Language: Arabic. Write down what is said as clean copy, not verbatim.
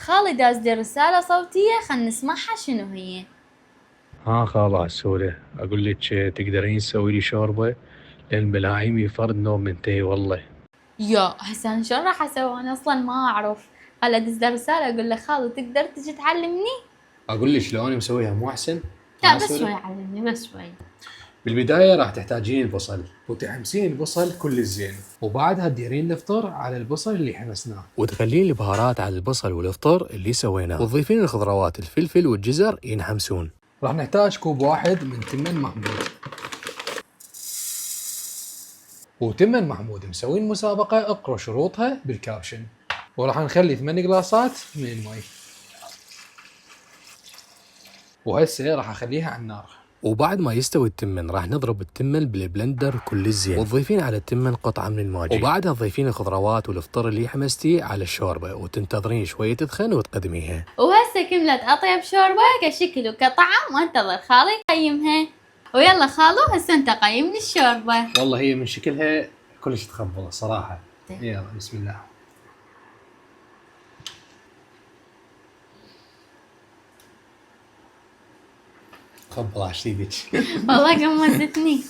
خالي داز لي رسالة صوتية، خلنا نسمعها شنو هي. ها خالة عسولة، أقول لك تقدرين تسوي لي شوربة لأن بلاعيمي فرد نوم منتهي والله. هسه أنا شلون راح اسوي؟ انا اصلا ما اعرف. خل ادز له رسالة اقول له خالو تقدر تجي تعلمني؟ اقول لك شلون مسويها مو احسن؟ لا بس شوي علمني بس شوي. بالبدايه راح تحتاجين البصل وتحمسين البصل كل الزين، وبعدها تديرين الفطر على البصل اللي حمسناه وتخلين البهارات على البصل والفطر اللي سويناه، وتضيفين الخضروات الفلفل والجزر ينحمسون. راح نحتاج كوب واحد من تمن محمود، وتمن محمود مسوين مسابقه اقروا شروطها بالكابشن. وراح نخلي 8 قلاصات من المي، وهسه راح اخليها على النار. وبعد ما يستوي التمن راح نضرب التمن بالبلندر كل الزين، وتضيفين على التمن قطعه من الماجي، وبعدها تضيفين الخضروات والفطر اللي حمستيه على الشوربه، وتنتظرين شويه تدخن وتقدميها. وهسه كملت اطيب شوربة كشكل وكطعم، وانتظر خالي يقيمها. ويلا خالو هسه انت قيم لي الشوربة. والله هي من شكلها كلش تخبل صراحه. يلا بسم الله. تخبل عشتيدك. والله قمزتني.